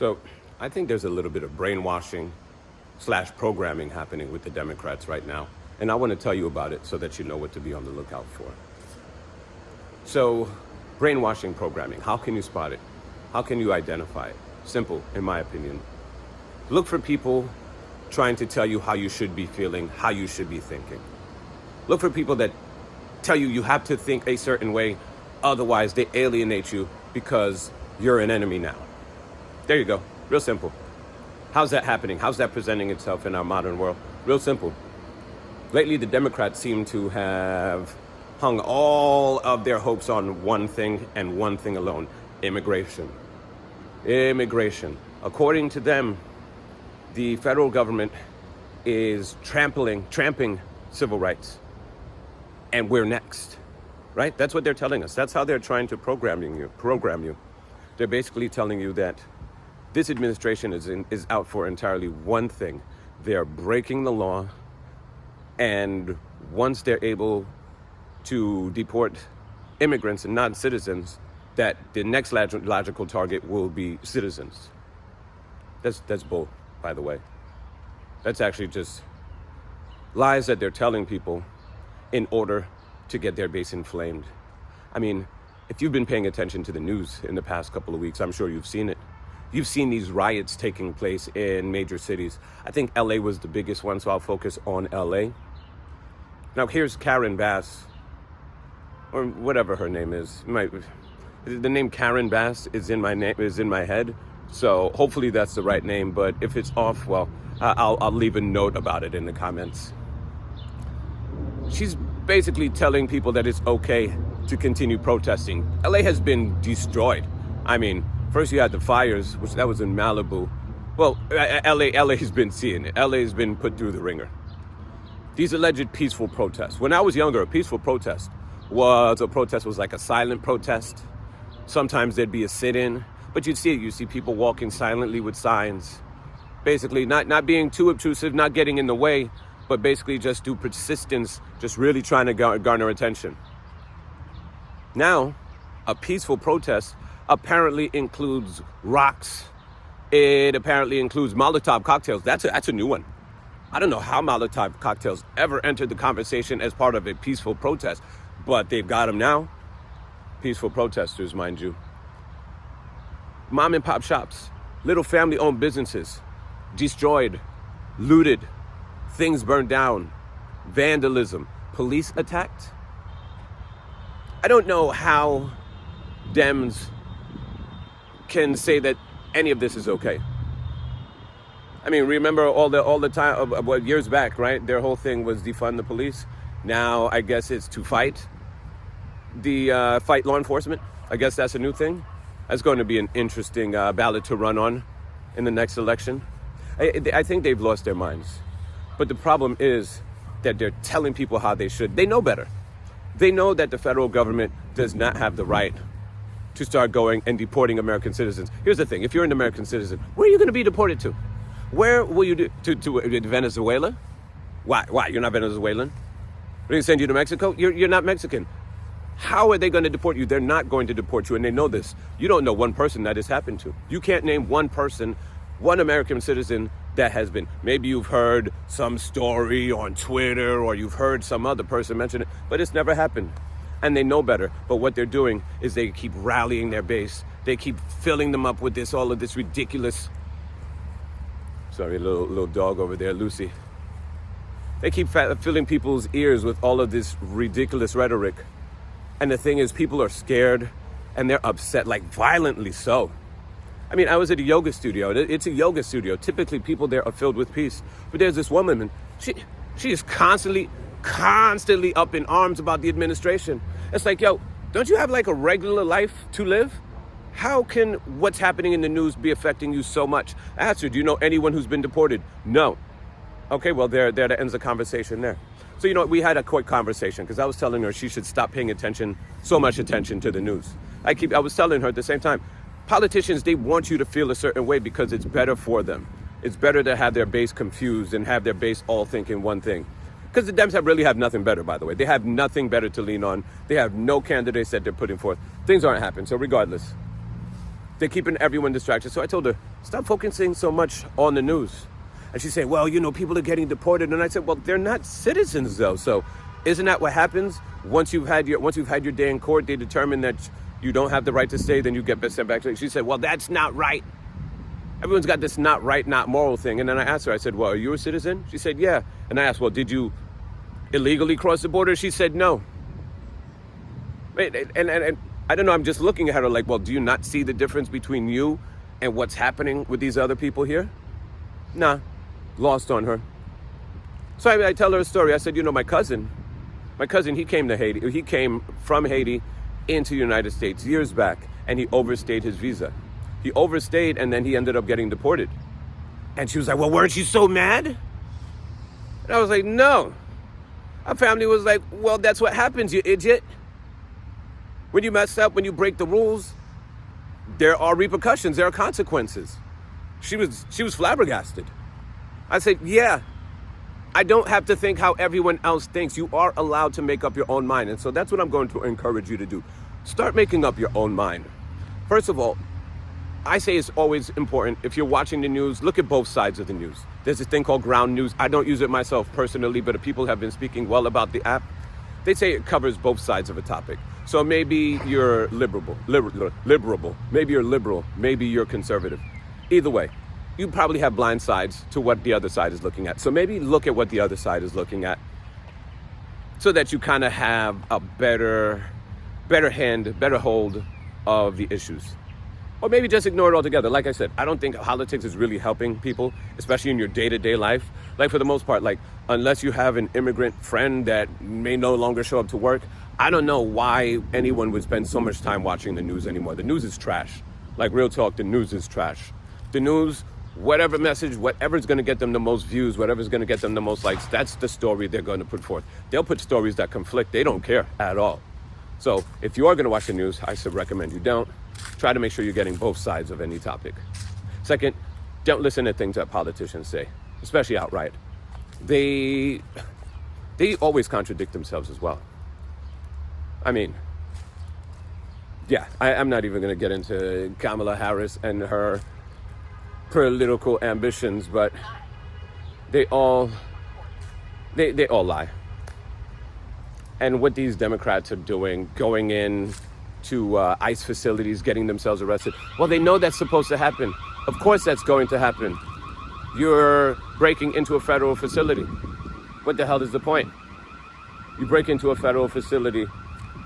So I think there's a little bit of brainwashing slash programming happening with the Democrats right now. And I want to tell you about it so that you know what to be on the lookout for. So brainwashing programming, how can you spot it? How can you identify it? Simple, in my opinion. Look for people trying to tell you how you should be feeling, how you should be thinking. Look for people that tell you you have to think a certain way, otherwise they alienate you because you're an enemy now. There you go. Real simple. How's that happening? How's that presenting itself in our modern world? Real simple. Lately, the Democrats seem to have hung all of their hopes on one thing and one thing alone: immigration. Immigration. According to them, the federal government is tramping civil rights. And we're next, right? That's what they're telling us. That's how they're trying to program you. They're basically telling you that this administration is out for entirely one thing. They're breaking the law, and once they're able to deport immigrants and non-citizens, that the next logical target will be citizens. That's bull, by the way. That's actually just lies that they're telling people in order to get their base inflamed. I mean, if you've been paying attention to the news in the past couple of weeks, I'm sure you've seen it. You've seen these riots taking place in major cities. I think LA was the biggest one, so I'll focus on LA. Now here's Karen Bass, or whatever her name is. The name Karen Bass is in my head, so hopefully that's the right name. But if it's off, well, I'll leave a note about it in the comments. She's basically telling people that it's okay to continue protesting. LA has been destroyed. I mean, first you had the fires, which that was in Malibu. Well, LA has been seeing it. LA has been put through the ringer. These alleged peaceful protests. When I was younger, a peaceful protest was like a silent protest. Sometimes there'd be a sit-in, but you'd see it. You see people walking silently with signs. Basically, not being too obtrusive, not getting in the way, but basically just through persistence, just really trying to garner attention. Now, a peaceful protest apparently includes rocks. It apparently includes Molotov cocktails. That's a new one. I don't know how Molotov cocktails ever entered the conversation as part of a peaceful protest, but they've got them now. Peaceful protesters, mind you. Mom and pop shops, little family-owned businesses, destroyed, looted, things burned down, vandalism, police attacked. I don't know how Dems can say that any of this is okay. I mean, remember all the time, years back, right? Their whole thing was defund the police. Now, I guess it's to fight law enforcement. I guess that's a new thing. That's going to be an interesting ballot to run on in the next election. I think they've lost their minds. But the problem is that they're telling people how they should. They know better. They know that the federal government does not have the right to start going and deporting American citizens. Here's the thing. If you're an American citizen, where are you going to be deported to? Where will you to Venezuela? Why? You're not Venezuelan? Are they going to send you to Mexico? You're not Mexican. How are they going to deport you? They're not going to deport you, and they know this. You don't know one person that has happened to. You can't name one person, one American citizen that has been. Maybe you've heard some story on Twitter, or you've heard some other person mention it, but it's never happened. And they know better. But what they're doing is they keep rallying their base. They keep filling them up with all of this ridiculous. Sorry, little dog over there, Lucy. They keep filling people's ears with all of this ridiculous rhetoric. And the thing is, people are scared and they're upset, like violently so. I mean, I was at a yoga studio. It's a yoga studio. Typically, people there are filled with peace. But there's this woman, and she is constantly up in arms about the administration. It's like, yo, don't you have like a regular life to live? How can what's happening in the news be affecting you so much? I asked her, do you know anyone who's been deported? No. Okay, well, there that ends the conversation there. So, you know, we had a quick conversation because I was telling her she should stop paying so much attention to the news. I was telling her at the same time, politicians, they want you to feel a certain way because it's better for them. It's better to have their base confused and have their base all thinking one thing. Because the Dems really have nothing better, by the way. They have nothing better to lean on. They have no candidates that they're putting forth. Things aren't happening. So regardless, They're keeping everyone distracted. So I told her, stop focusing so much on the news. And she said, well, people are getting deported. And I said, well, they're not citizens though. So isn't that what happens? Once you've had your day in court, they determine that you don't have the right to stay, then you get sent back. She said, well, that's not right. Everyone's got this not right, not moral thing. And then I asked her, I said, well, are you a citizen? She said, yeah. And I asked, well, did you illegally cross the border? She said, no. And I don't know, I'm just looking at her like, well, do you not see the difference between you and what's happening with these other people here? Nah, lost on her. So I tell her a story. I said, my cousin, he came to Haiti. He came from Haiti into the United States years back, and he overstayed his visa. He overstayed, and then he ended up getting deported. And she was like, well, weren't you so mad? And I was like, no. Our family was like, well, that's what happens, you idiot. When you mess up, when you break the rules, there are repercussions, there are consequences. She was flabbergasted. I said, yeah, I don't have to think how everyone else thinks. You are allowed to make up your own mind. And so that's what I'm going to encourage you to do. Start making up your own mind. First of all, I say it's always important, if you're watching the news, look at both sides of the news. There's this thing called ground news. I don't use it myself personally, but people have been speaking well about the app. They say it covers both sides of a topic. So maybe you're liberal, maybe you're liberal, maybe you're conservative. Either way, you probably have blind sides to what the other side is looking at. So maybe look at what the other side is looking at so that you kind of have a better hold of the issues. Or maybe just ignore it altogether. Like I said, I don't think politics is really helping people, especially in your day-to-day life. Like for the most part, like unless you have an immigrant friend that may no longer show up to work, I don't know why anyone would spend so much time watching the news anymore. The news is trash. Like real talk, the news is trash. The news, whatever message, whatever's going to get them the most views, whatever's going to get them the most likes, that's the story they're going to put forth. They'll put stories that conflict. They don't care at all. So if you are going to watch the news, I should recommend you don't. Try to make sure you're getting both sides of any topic. Second, don't listen to things that politicians say, especially outright. They always contradict themselves as well. I mean, yeah, I'm not even going to get into Kamala Harris and her political ambitions, but they all lie. And what these Democrats are doing, going in to ICE facilities, getting themselves arrested. Well, they know that's supposed to happen. Of course that's going to happen. You're breaking into a federal facility. What the hell is the point? You break into a federal facility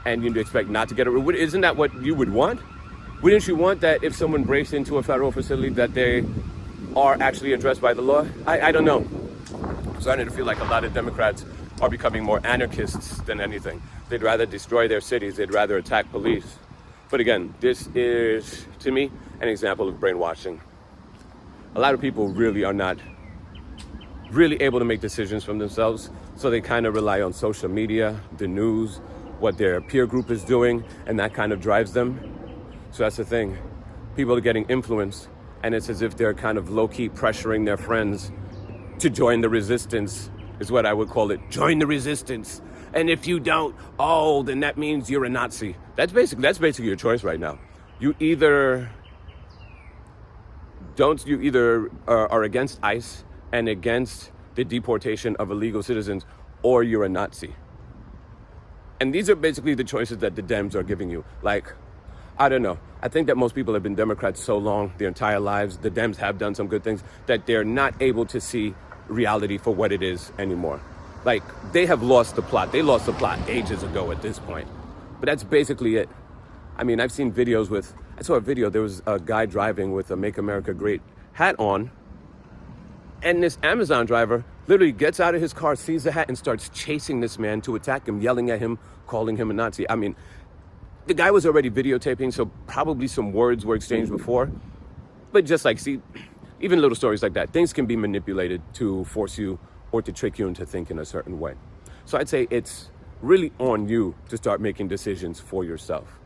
and you expect not to get arrested. Isn't that what you would want? Wouldn't you want that if someone breaks into a federal facility that they are actually addressed by the law? I don't know. I'm starting to feel like a lot of Democrats are becoming more anarchists than anything. They'd rather destroy their cities. They'd rather attack police. But again, this is, to me, an example of brainwashing. A lot of people really are not really able to make decisions from themselves. So they kind of rely on social media, the news, what their peer group is doing, and that kind of drives them. So that's the thing. People are getting influenced, and it's as if they're kind of low-key pressuring their friends to join the resistance, is what I would call it. Join the resistance. And if you don't, then that means you're a Nazi. That's basically your choice right now. You either are against ICE and against the deportation of illegal citizens, or you're a Nazi. And these are basically the choices that the Dems are giving you. Like, I don't know. I think that most people have been Democrats so long, their entire lives. The Dems have done some good things that they're not able to see reality for what it is anymore. Like, they have lost the plot. They lost the plot ages ago at this point. But that's basically it. I mean, I've seen videos I saw a video, there was a guy driving with a Make America Great hat on, and this Amazon driver literally gets out of his car, sees the hat, and starts chasing this man to attack him, yelling at him, calling him a Nazi. I mean, the guy was already videotaping, so probably some words were exchanged before. But just like, see, even little stories like that, things can be manipulated to force you or to trick you into thinking a certain way. So I'd say it's really on you to start making decisions for yourself.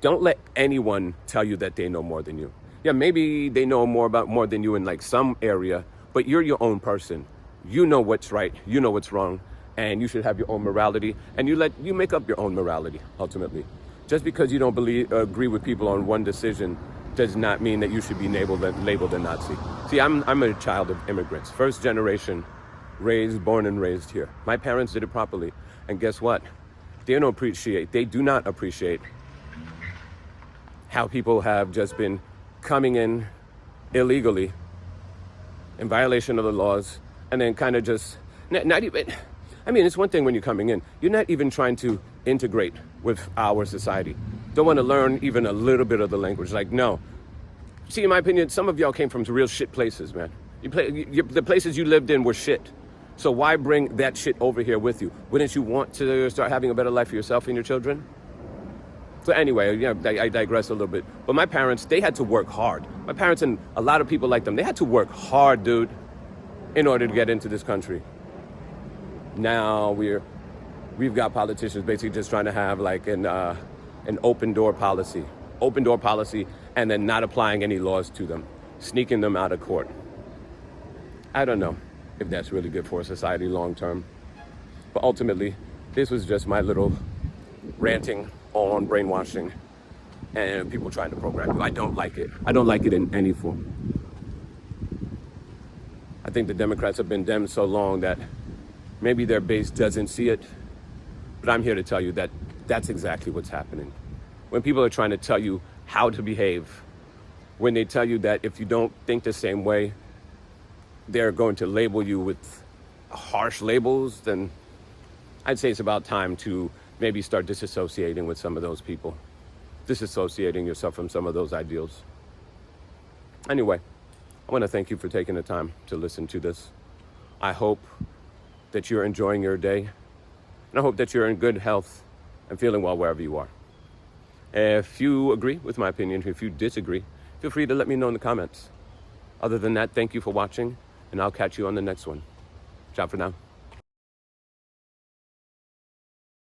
Don't let anyone tell you that they know more than you. Yeah, maybe they know more than you in like some area, but you're your own person. You know what's right, you know what's wrong, and you should have your own morality, and you make up your own morality, ultimately. Just because you don't agree with people on one decision does not mean that you should be labeled a Nazi. See, I'm a child of immigrants, first generation, born and raised here. My parents did it properly, and guess what? They do not appreciate how people have just been coming in illegally, in violation of the laws, and then kind of just not even. I mean, it's one thing when you're coming in. You're not even trying to integrate with our society. Don't want to learn even a little bit of the language. Like, no. See, in my opinion, some of y'all came from real shit places, man. The places you lived in were shit. So why bring that shit over here with you? Wouldn't you want to start having a better life for yourself and your children? So anyway, I digress a little bit. But my parents, they had to work hard. My parents and a lot of people like them, they had to work hard, dude, in order to get into this country. Now we've got politicians basically just trying to have like an open door policy, and then not applying any laws to them, sneaking them out of court. I don't know if that's really good for a society long term. But ultimately, this was just my little ranting on brainwashing and people trying to program you. I don't like it. I don't like it in any form. I think the Democrats have been dem so long that maybe their base doesn't see it, but I'm here to tell you that that's exactly what's happening. When people are trying to tell you how to behave, when they tell you that if you don't think the same way, they're going to label you with harsh labels, then I'd say it's about time to maybe start disassociating with some of those people, disassociating yourself from some of those ideals. Anyway, I want to thank you for taking the time to listen to this. I hope that you're enjoying your day, and I hope that you're in good health and feeling well wherever you are. If you agree with my opinion, if you disagree, feel free to let me know in the comments. Other than that, thank you for watching, and I'll catch you on the next one. Ciao for now.